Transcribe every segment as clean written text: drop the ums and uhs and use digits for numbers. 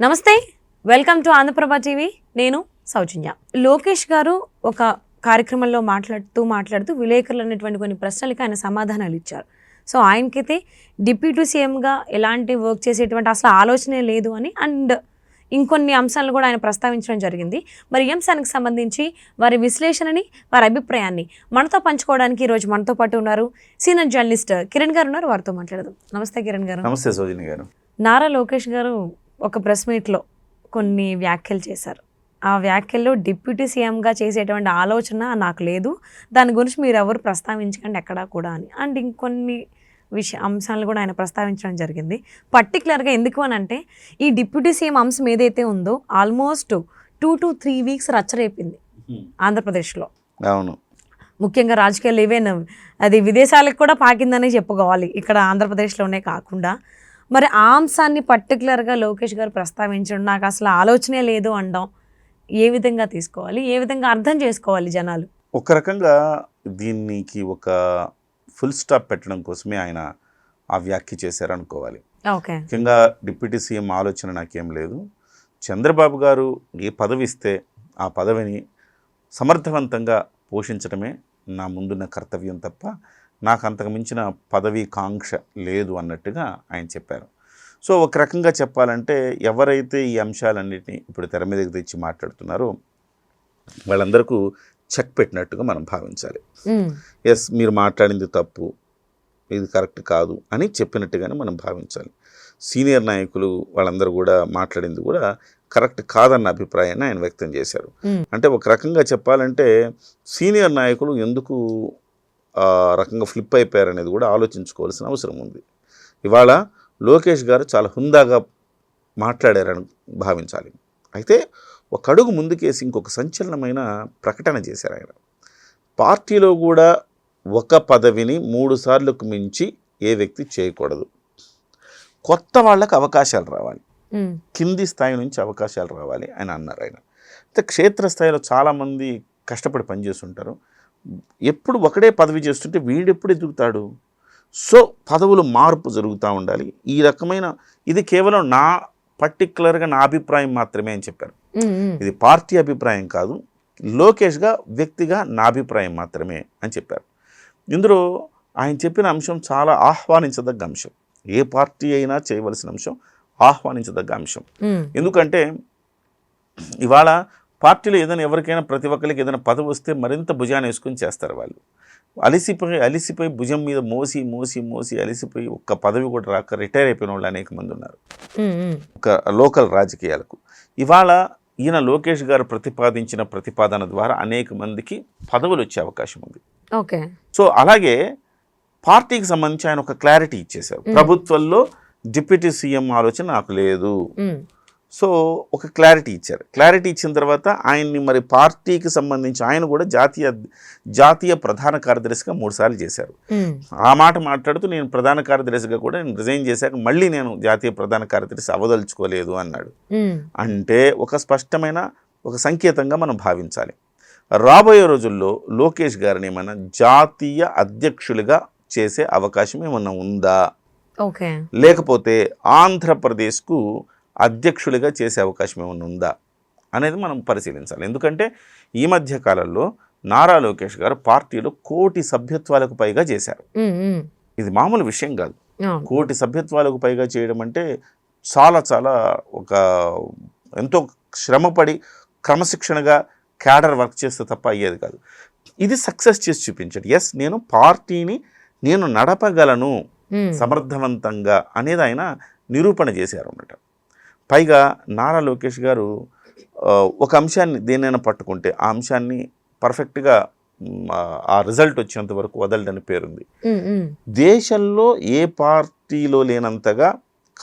నమస్తే, welcome to Andhraprabha TV. నేను సౌజన్య. లోకేష్ గారు ఒక కార్యక్రమంలో మాట్లాడుతూ విలేకరులు అనేటువంటి కొన్ని ప్రశ్నలకి ఆయన సమాధానాలు ఇచ్చారు. సో ఆయనకైతే డిప్యూటీ సీఎంగా ఎలాంటి వర్క్ చేసేటువంటి అసలు ఆలోచనే లేదు అని, అండ్ ఇంకొన్ని అంశాలను కూడా ఆయన ప్రస్తావించడం జరిగింది. మరి ఈ అంశానికి సంబంధించి వారి విశ్లేషణని, వారి అభిప్రాయాన్ని మనతో పంచుకోవడానికి ఈరోజు మనతో పాటు ఉన్నారు సీనియర్ జర్నలిస్ట్ కిరణ్ గారు ఉన్నారు. వారితో మాట్లాడదాం. నమస్తే కిరణ్ గారు. నమస్తే సౌజన్య గారు. నారా లోకేష్ గారు ఒక ప్రెస్ మీట్లో కొన్ని వ్యాఖ్యలు చేశారు. ఆ వ్యాఖ్యల్లో డిప్యూటీ సీఎంగా చేసేటువంటి ఆలోచన నాకు లేదు, దాని గురించి మీరు ఎవరు ప్రస్తావించకండి ఎక్కడా కూడా అని, అండ్ ఇంకొన్ని అంశాలను కూడా ఆయన ప్రస్తావించడం జరిగింది. పర్టికులర్గా ఎందుకు అని అంటే, ఈ డిప్యూటీ సీఎం అంశం ఏదైతే ఉందో ఆల్మోస్ట్ 2 to 3 weeks రచ్చరేపింది ఆంధ్రప్రదేశ్లో. అవును, ముఖ్యంగా రాజకీయాలు ఈవెన్ అది విదేశాలకు కూడా పాకిందని చెప్పుకోవాలి, ఇక్కడ ఆంధ్రప్రదేశ్లోనే కాకుండా. మరి ఆ అంశాన్ని పర్టికులర్గా లోకేష్ గారు ప్రస్తావించడం, నాకు అసలు ఆలోచనే లేదు అనడం, ఏ విధంగా తీసుకోవాలి, ఏ విధంగా అర్థం చేసుకోవాలి జనాలు? ఒక రకంగా దీనికి ఒక ఫుల్ స్టాప్ పెట్టడం కోసమే ఆయన ఆ వ్యాఖ్య చేశారు అనుకోవాలి. ఓకే. ముఖ్యంగా డిప్యూటీ సీఎం ఆలోచన నాకేం లేదు, చంద్రబాబు గారు ఏ పదవి ఇస్తే ఆ పదవిని సమర్థవంతంగా పోషించడమే నా ముందున్న కర్తవ్యం తప్ప నాకు అంతకు మించిన పదవి కాంక్ష లేదు అన్నట్టుగా ఆయన చెప్పారు. సో ఒక రకంగా చెప్పాలంటే ఎవరైతే ఈ అంశాలన్నింటినీ ఇప్పుడు తెర మీదకి తెచ్చి మాట్లాడుతున్నారో వాళ్ళందరికీ చెక్ పెట్టినట్టుగా మనం భావించాలి. ఎస్, మీరు మాట్లాడింది తప్పు, ఇది కరెక్ట్ కాదు అని చెప్పినట్టుగానే మనం భావించాలి. సీనియర్ నాయకులు వాళ్ళందరూ కూడా మాట్లాడింది కూడా కరెక్ట్ కాదన్న అభిప్రాయాన్ని ఆయన వ్యక్తం చేశారు. అంటే ఒక రకంగా చెప్పాలంటే సీనియర్ నాయకులు ఎందుకు రకంగా ఫ్లిప్ అయిపోయారు అనేది కూడా ఆలోచించుకోవాల్సిన అవసరం ఉంది. ఇవాళ లోకేష్ గారు చాలా హుందాగా మాట్లాడారని భావించాలి. అయితే ఒక అడుగు ముందుకేసి ఇంకొక సంచలనమైన ప్రకటన చేశారు ఆయన. పార్టీలో కూడా ఒక పదవిని 3 సార్లకు మించి ఏ వ్యక్తి చేయకూడదు, కొత్త వాళ్ళకు అవకాశాలు రావాలి, కింది స్థాయి నుంచి అవకాశాలు రావాలి అని అన్నారు ఆయన. అయితే క్షేత్రస్థాయిలో చాలామంది కష్టపడి పనిచేస్తుంటారు, ఎప్పుడు ఒకడే పదవి చేస్తుంటే వీడెప్పుడు ఎదుగుతాడు. సో పదవులు మార్పు జరుగుతూ ఉండాలి. ఈ రకమైన ఇది కేవలం నా పర్టికులర్గా నా అభిప్రాయం మాత్రమే అని చెప్పారు. ఇది పార్టీ అభిప్రాయం కాదు, లోకేష్గా వ్యక్తిగా నా అభిప్రాయం మాత్రమే అని చెప్పారు. ఇందులో ఆయన చెప్పిన అంశం చాలా ఆహ్వానించదగ్గ అంశం, ఏ పార్టీ అయినా చేయవలసిన అంశం, ఆహ్వానించదగ్గ అంశం. ఎందుకంటే ఇవాళ పార్టీలో ఏదైనా ఎవరికైనా ప్రతి ఒక్కరికి ఏదైనా పదవి వస్తే మరింత భుజాన్ని వేసుకొని చేస్తారు. వాళ్ళు అలిసిపోయి భుజం మీద మోసి అలిసిపోయి ఒక్క పదవి కూడా రాక రిటైర్ అయిపోయిన వాళ్ళు అనేక మంది ఉన్నారు ఒక లోకల్ రాజకీయాలకు. ఇవాళ ఈయన లోకేష్ గారు ప్రతిపాదించిన ప్రతిపాదన ద్వారా అనేక మందికి పదవులు వచ్చే అవకాశం ఉంది. ఓకే. సో అలాగే పార్టీకి సంబంధించి ఆయన ఒక క్లారిటీ ఇచ్చేశారు. ప్రభుత్వంలో డిప్యూటీ సీఎం ఆలోచన నాకు లేదు. సో ఒక క్లారిటీ ఇచ్చారు. క్లారిటీ ఇచ్చిన తర్వాత ఆయన్ని మరి పార్టీకి సంబంధించి ఆయన కూడా జాతీయ ప్రధాన కార్యదర్శిగా 3 సార్లు చేశారు. ఆ మాట మాట్లాడుతూ నేను ప్రధాన కార్యదర్శిగా కూడా నేను రిజైన్ చేశాక మళ్ళీ నేను జాతీయ ప్రధాన కార్యదర్శి అవదలుచుకోలేదు అన్నాడు. అంటే ఒక స్పష్టమైన ఒక సంకేతంగా మనం భావించాలి. రాబోయే రోజుల్లో లోకేష్ గారిని ఏమైనా జాతీయ అధ్యక్షులుగా చేసే అవకాశం ఏమన్నా ఉందా, లేకపోతే ఆంధ్రప్రదేశ్కు అధ్యక్షుడిగా చేసే అవకాశం ఏమైనా ఉందా అనేది మనం పరిశీలించాలి. ఎందుకంటే ఈ మధ్య కాలంలో నారా లోకేష్ గారు పార్టీలో 1 కోటి సభ్యత్వాలకు పైగా చేశారు. ఇది మామూలు విషయం కాదు. 1 కోటి సభ్యత్వాలకు పైగా చేయడం అంటే చాలా చాలా ఒక ఎంతో శ్రమపడి క్రమశిక్షణగా క్యాడర్ వర్క్ చేస్తే తప్ప అయ్యేది కాదు. ఇది సక్సెస్ చేసి చూపించాడు. ఎస్, నేను పార్టీని నేను నడపగలను సమర్థవంతంగా అనేది ఆయన నిరూపణ చేశారు అన్నమాట. పైగా నారా లోకేష్ గారు ఒక అంశాన్ని దేనైనా పట్టుకుంటే ఆ అంశాన్ని పర్ఫెక్ట్గా ఆ రిజల్ట్ వచ్చేంత వరకు వదలడని పేరుంది. దేశంలో ఏ పార్టీలో లేనంతగా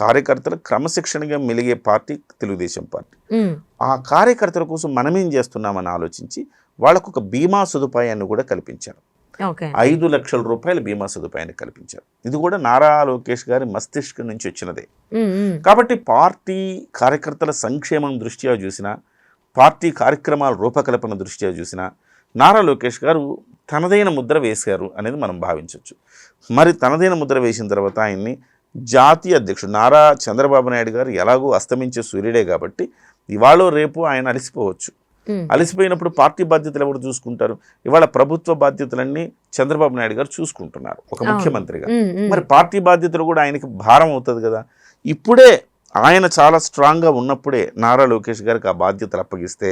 కార్యకర్తలు క్రమశిక్షణగా మెలిగే పార్టీ తెలుగుదేశం పార్టీ. ఆ కార్యకర్తల కోసం మనమేం చేస్తున్నామని ఆలోచించి వాళ్ళకు ఒక బీమా సదుపాయాన్ని కూడా కల్పించారు. 5 లక్షల రూపాయల బీమా సదుపాయాన్ని కల్పించారు. ఇది కూడా నారా లోకేష్ గారి మస్తిష్కం నుంచి వచ్చినదే. కాబట్టి పార్టీ కార్యకర్తల సంక్షేమం దృష్ట్యా చూసినా, పార్టీ కార్యక్రమాల రూపకల్పన దృష్ట్యా చూసినా నారా లోకేష్ గారు తనదైన ముద్ర వేశారు అనేది మనం భావించవచ్చు. మరి తనదైన ముద్ర వేసిన తర్వాత ఆయన్ని జాతీయ అధ్యక్షుడు నారా చంద్రబాబు నాయుడు గారు ఎలాగో అస్తమించే సూర్యుడే కాబట్టి ఇవాళ రేపు ఆయన అలసిపోవచ్చు. అలసిపోయినప్పుడు పార్టీ బాధ్యతలు ఎవరు చూసుకుంటారు? ఇవాళ ప్రభుత్వ బాధ్యతలన్నీ చంద్రబాబు నాయుడు గారు చూసుకుంటున్నారు ఒక ముఖ్యమంత్రిగా. మరి పార్టీ బాధ్యతలు కూడా ఆయనకి భారం అవుతుంది కదా. ఇప్పుడే ఆయన చాలా స్ట్రాంగ్గా ఉన్నప్పుడే నారా లోకేష్ గారికి ఆ బాధ్యతలు అప్పగిస్తే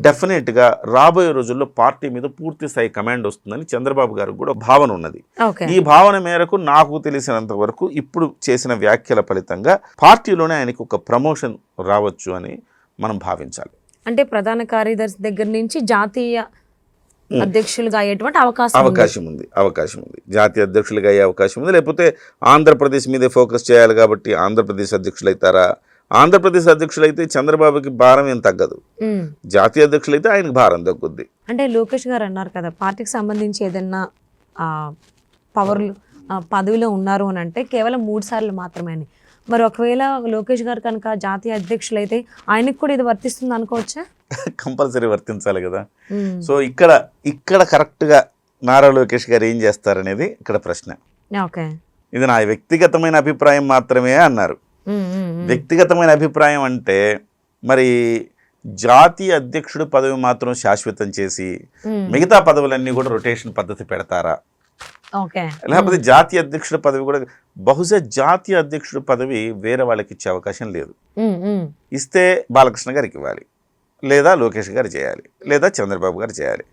డెఫినెట్గా రాబోయే రోజుల్లో పార్టీ మీద పూర్తి స్థాయి కమాండ్ వస్తుందని చంద్రబాబు గారికి కూడా భావన ఉన్నది. ఈ భావన మేరకు నాకు తెలిసినంత వరకు ఇప్పుడు చేసిన వ్యాఖ్యల ఫలితంగా పార్టీలోనే ఆయనకు ఒక ప్రమోషన్ రావచ్చు అని మనం భావించాలి. అంటే ప్రధాన కార్యదర్శి దగ్గర నుంచి జాతీయ అధ్యక్షులుగా అయ్యేటువంటి అవకాశం ఉంది. జాతీయ అధ్యక్షులుగా అయ్యే అవకాశం ఉంది. లేకపోతే ఆంధ్రప్రదేశ్ మీదే ఫోకస్ చేయాలి కాబట్టి ఆంధ్రప్రదేశ్ అధ్యక్షులు అవుతారా? ఆంధ్రప్రదేశ్ అధ్యక్షులు అయితే చంద్రబాబుకి భారం ఏం తగ్గదు, జాతీయ అధ్యక్షులు అయితే ఆయనకు భారం తగ్గుద్ది. అంటే లోకేష్ గారు అన్నారు కదా, పార్టీకి సంబంధించి ఏదైనా పవర్లు పదవిలో ఉన్నారు అని అంటే కేవలం 3 సార్లు మాత్రమే అని. మరి ఒకవేళ లోకేష్ గారు కనుక జాతీయ అధ్యక్షులు అయితే ఆయనకు కూడా ఇది వర్తిస్తుంది అనుకోవచ్చా? కంపల్సరీ వర్తించాలి కదా. సో ఇక్కడ కరెక్ట్గా నారా లోకేష్ గారు ఏం చేస్తారనేది ఇక్కడ ప్రశ్న. ఇది నా వ్యక్తిగతమైన అభిప్రాయం మాత్రమే అన్నారు. వ్యక్తిగతమైన అభిప్రాయం అంటే మరి జాతీయ అధ్యక్షుడు పదవి మాత్రం శాశ్వతం చేసి మిగతా పదవులన్నీ కూడా రొటేషన్ పద్ధతి పెడతారా? లేకపోతే జాతీయ అధ్యక్షుడు పదవి కూడా బహుశా జాతీయ అధ్యక్షుడు పదవి వేరే వాళ్ళకి ఇచ్చే అవకాశం లేదు. ఇస్తే బాలకృష్ణ గారికి ఇవ్వాలి, లేదా లోకేష్ గారు చేయాలి, లేదా చంద్రబాబు గారు చేయాలి.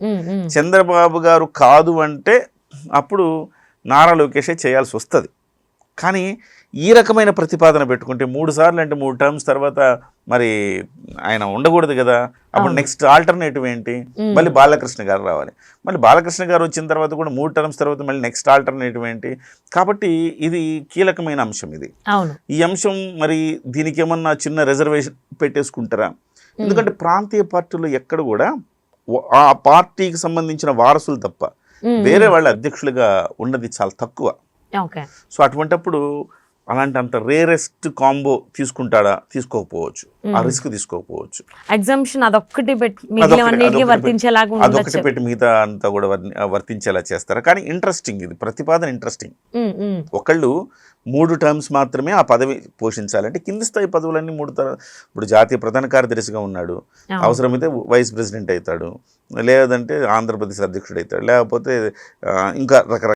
చంద్రబాబు గారు కాదు అంటే అప్పుడు నారా లోకేషే చేయాల్సి వస్తుంది. కానీ ఈ రకమైన ప్రతిపాదన పెట్టుకుంటే 3 సార్లు అంటే 3 టర్మ్స్ తర్వాత మరి ఆయన ఉండకూడదు కదా. అప్పుడు నెక్స్ట్ ఆల్టర్నేటివ్ ఏంటి? మళ్ళీ బాలకృష్ణ గారు రావాలి. మళ్ళీ బాలకృష్ణ గారు వచ్చిన తర్వాత కూడా 3 టర్మ్స్ తర్వాత మళ్ళీ నెక్స్ట్ ఆల్టర్నేటివ్ ఏంటి? కాబట్టి ఇది కీలకమైన అంశం. ఇది ఈ అంశం మరి దీనికి ఏమన్నా చిన్న రిజర్వేషన్ పెట్టేసుకుంటారా? ఎందుకంటే ప్రాంతీయ పార్టీలు ఎక్కడ కూడా ఆ పార్టీకి సంబంధించిన వారసులు తప్ప వేరే వాళ్ళ అధ్యక్షులుగా ఉన్నది చాలా తక్కువ. సో అటువంటప్పుడు అలాంటి రేరెస్ట్ కాంబో తీసుకుంటాడా? తీసుకోకపోవచ్చు, ఆ రిస్క్ తీసుకోకపోవచ్చు. అదొక్కటి పెట్టి మిగతా అంతా కూడా వర్తించేలా చేస్తారు. కానీ ఇంట్రెస్టింగ్, ఇది ప్రతిపాదన ఇంట్రెస్టింగ్. ఒకళ్ళు 3 టర్మ్స్ మాత్రమే ఆ పదవి పోషించాలంటే కింది స్థాయి పదవులన్నీ 3 ఇప్పుడు జాతీయ ప్రధాన కార్యదర్శిగా ఉన్నాడు, అవసరమైతే వైస్ ప్రెసిడెంట్ అవుతాడు, లేదంటే ఆంధ్రప్రదేశ్ అధ్యక్షుడు అవుతాడు, లేకపోతే ఇంకా రకరకాల